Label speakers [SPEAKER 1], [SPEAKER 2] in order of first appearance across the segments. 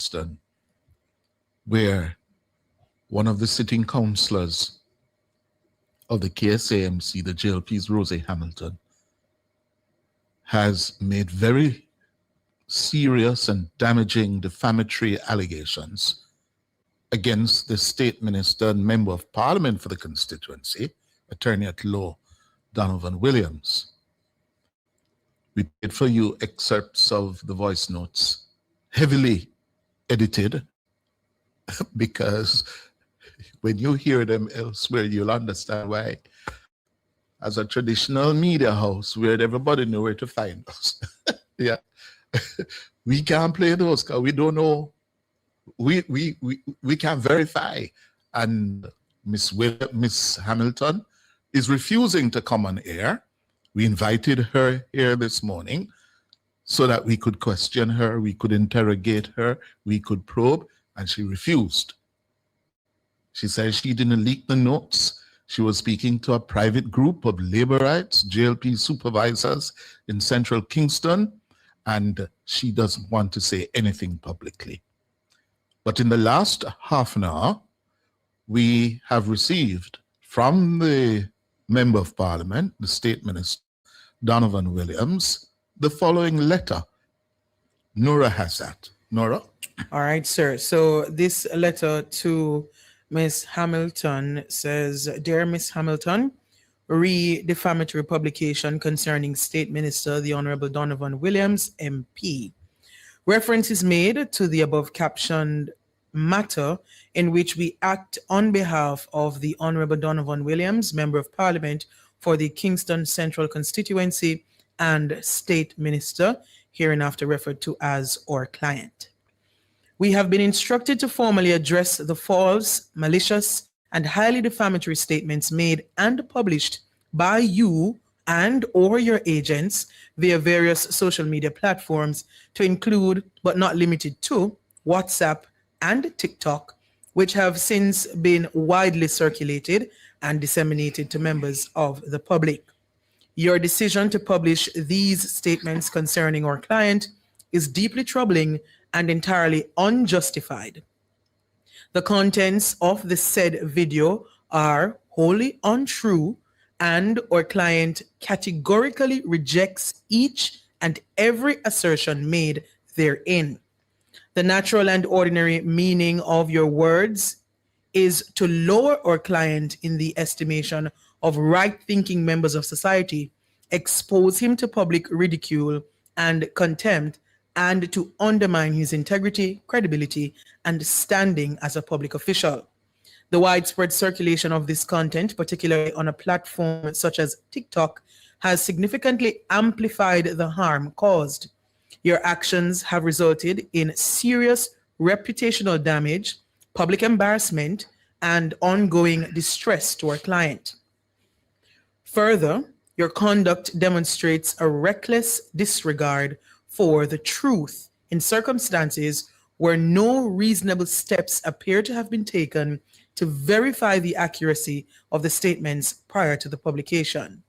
[SPEAKER 1] Kingston, where one of the sitting councillors of the KSAMC, the JLP's Rosie Hamilton, has made very serious and damaging defamatory allegations against the state minister and member of parliament for the constituency, attorney at law Donovan Williams. We played for you excerpts of the voice notes, heavily edited, because when you hear them elsewhere, you'll understand why. As a traditional media house where everybody knows where to find us, yeah, we can't play those because we don't know. We can't verify, and Miss Hamilton is refusing to come on air. We invited her here this morning so that we could question her, we could interrogate her, we could probe, and she refused. She said she didn't leak the notes. She was speaking to a private group of labor rights, JLP supervisors in Central Kingston, and she doesn't want to say anything publicly. But in the last half an hour, we have received from the Member of Parliament, the State Minister, Donovan Williams, the following letter. Nora has that. Nora?
[SPEAKER 2] All right, sir. So this letter to Ms. Hamilton says, Dear Ms. Hamilton, re-defamatory publication concerning State Minister, the Honorable Donovan Williams, MP. Reference is made to the above captioned matter in which we act on behalf of the Honorable Donovan Williams, Member of Parliament for the Kingston Central Constituency and State Minister, hereinafter referred to as our client. We have been instructed to formally address the false, malicious, and highly defamatory statements made and published by you and or your agents via various social media platforms, to include, but not limited to, WhatsApp and TikTok, which have since been widely circulated and disseminated to members of the public. Your decision to publish these statements concerning our client is deeply troubling and entirely unjustified. The contents of the said video are wholly untrue, and our client categorically rejects each and every assertion made therein. The natural and ordinary meaning of your words is to lower our client in the estimation of right-thinking members of society, expose him to public ridicule and contempt, and to undermine his integrity, credibility, and standing as a public official. The widespread circulation of this content, particularly on a platform such as TikTok, has significantly amplified the harm caused. Your actions have resulted in serious reputational damage, public embarrassment, and ongoing distress to our client. Further, your conduct demonstrates a reckless disregard for the truth in circumstances where no reasonable steps appear to have been taken to verify the accuracy of the statements prior to the publication.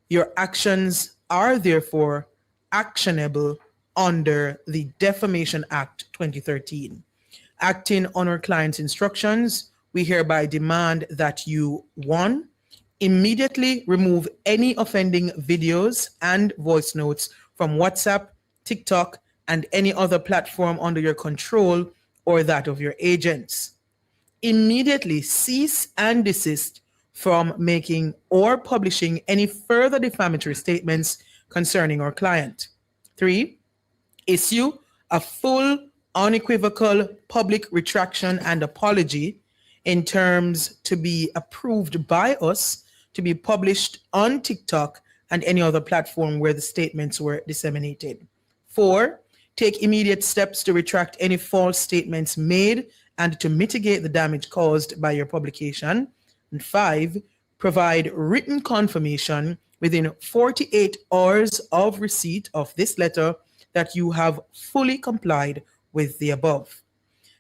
[SPEAKER 2] Your actions are therefore actionable under the Defamation Act 2013. Acting on our client's instructions, we hereby demand that you, 1, immediately remove any offending videos and voice notes from WhatsApp, TikTok, and any other platform under your control or that of your agents. Immediately cease and desist from making or publishing any further defamatory statements concerning our client. 3, issue a full, unequivocal public retraction and apology in terms to be approved by us to be published on TikTok and any other platform where the statements were disseminated. 4, take immediate steps to retract any false statements made and to mitigate the damage caused by your publication. And 5, provide written confirmation within 48 hours of receipt of this letter that you have fully complied with the above.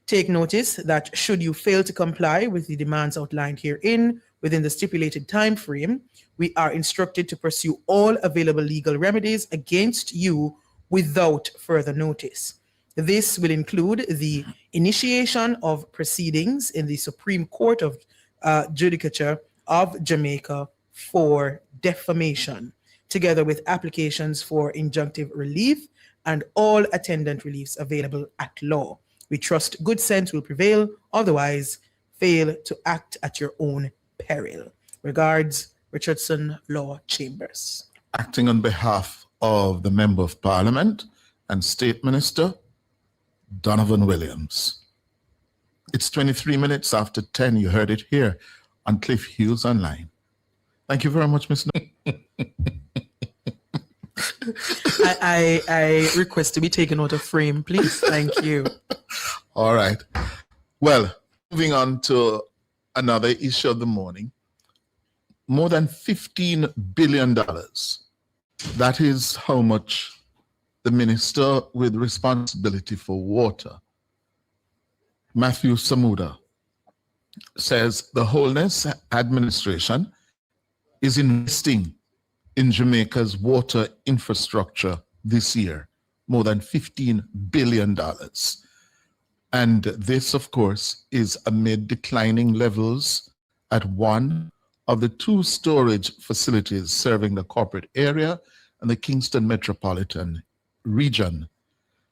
[SPEAKER 2] Take notice that should you fail to comply with the demands outlined herein within the stipulated time frame, we are instructed to pursue all available legal remedies against you without further notice. This will include the initiation of proceedings in the Supreme Court of Judicature of Jamaica for defamation, together with applications for injunctive relief and all attendant reliefs available at law. We trust good sense will prevail, otherwise fail to act at your own peril. Regards, Richardson Law Chambers.
[SPEAKER 1] Acting on behalf of the Member of Parliament and State Minister, Donovan Williams. It's 23 minutes after 10. You heard it here on Cliff Hughes Online. Thank you very much, Ms.
[SPEAKER 2] I request to be taken out of frame, please. Thank you.
[SPEAKER 1] All right. Well, moving on to another issue of the morning. More than $15 billion. That is how much the minister with responsibility for water, Matthew Samuda, says the Holness administration is investing in Jamaica's water infrastructure this year, more than $15 billion. And this, of course, is amid declining levels at one of the two storage facilities serving the corporate area and the Kingston metropolitan region,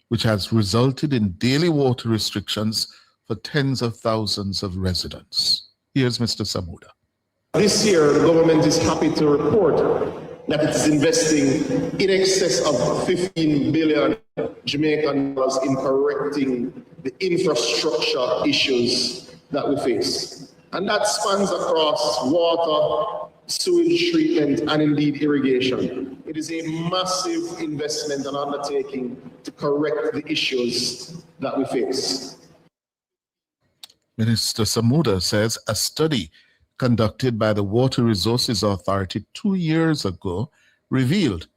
[SPEAKER 1] which has resulted in daily water restrictions for tens of thousands of residents. Here's Mr. Samuda.
[SPEAKER 3] This year, the government is happy to report that it is investing in excess of 15 billion Jamaican dollars in correcting the infrastructure issues that we face. And that spans across water, sewage treatment, and indeed irrigation. It is a massive investment and undertaking to correct the issues that we face.
[SPEAKER 1] Minister Samuda says a study conducted by the Water Resources Authority 2 years ago revealed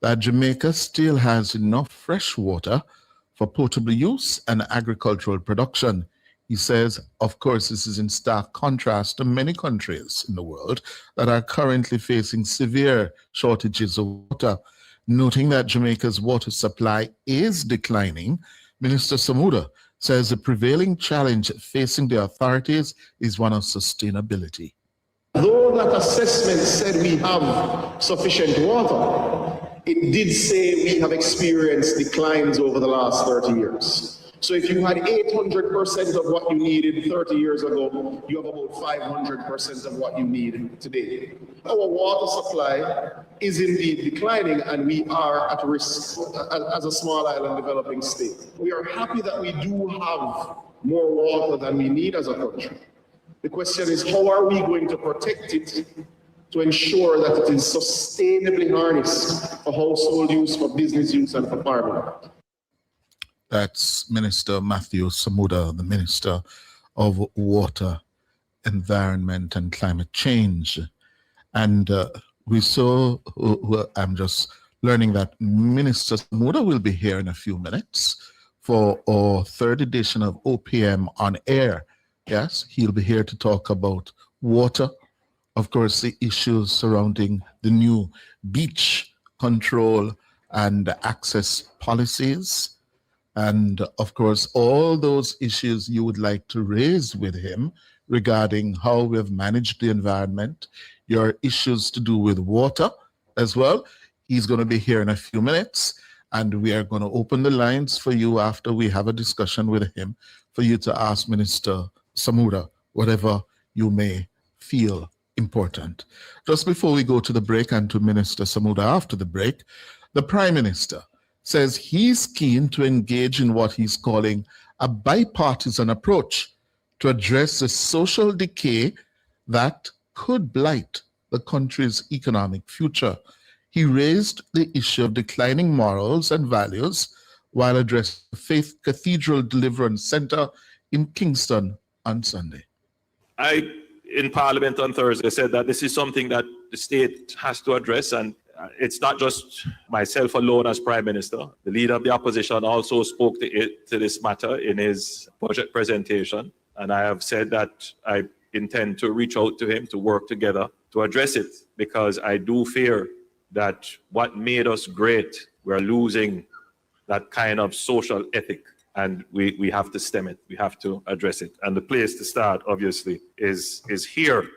[SPEAKER 1] that Jamaica still has enough fresh water for potable use and agricultural production. He says, of course, this is in stark contrast to many countries in the world that are currently facing severe shortages of water. Noting that Jamaica's water supply is declining, Minister Samuda says the prevailing challenge facing the authorities is one of sustainability.
[SPEAKER 3] Though that assessment said we have sufficient water, it did say we have experienced declines over the last 30 years. So if you had 800% of what you needed 30 years ago, you have about 500% of what you need today. Our water supply is indeed declining, and we are at risk as a small island developing state. We are happy that we do have more water than we need as a country. The question is, how are we going to protect it to ensure that it is sustainably harnessed for household use, for business use, and for farming?
[SPEAKER 1] That's Minister Matthew Samuda, the Minister of Water, Environment and Climate Change. And we saw, I'm just learning that Minister Samuda will be here in a few minutes for our third edition of OPM on Air. Yes, he'll be here to talk about water, of course, the issues surrounding the new beach control and access policies, and of course, all those issues you would like to raise with him regarding how we have managed the environment, your issues to do with water as well. He's going to be here in a few minutes, and we are going to open the lines for you after we have a discussion with him for you to ask Minister Samuda whatever you may feel important. Just before we go to the break and to Minister Samuda after the break, the Prime Minister says he's keen to engage in what he's calling a bipartisan approach to address the social decay that could blight the country's economic future. He raised the issue of declining morals and values while addressing the Faith Cathedral Deliverance Center in Kingston on Sunday.
[SPEAKER 4] In Parliament on Thursday, said that this is something that the state has to address, and it's not just myself alone as Prime Minister. The Leader of the Opposition also spoke to this matter in his budget presentation, and I have said that I intend to reach out to him to work together to address it, because I do fear that what made us great, we're losing that kind of social ethic, and we have to stem it. We have to address it. And the place to start, obviously, is here.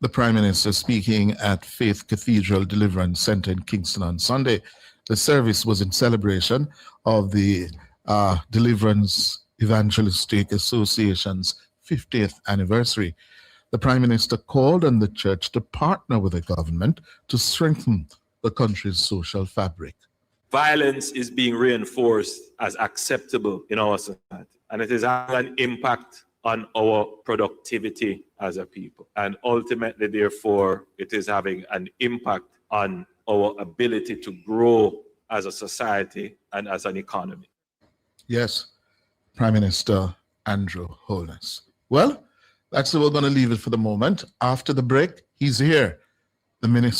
[SPEAKER 1] The Prime Minister speaking at Faith Cathedral Deliverance Center in Kingston on Sunday. The service was in celebration of the Deliverance Evangelistic Association's 50th anniversary. The Prime Minister called on the church to partner with the government to strengthen the country's social fabric.
[SPEAKER 4] Violence is being reinforced as acceptable in our society, and it is having an impact on our productivity as a people. And ultimately, therefore, it is having an impact on our ability to grow as a society and as an economy.
[SPEAKER 1] Yes, Prime Minister Andrew Holness. Well, that's where we're going to leave it for the moment. After the break, he's here, the Minister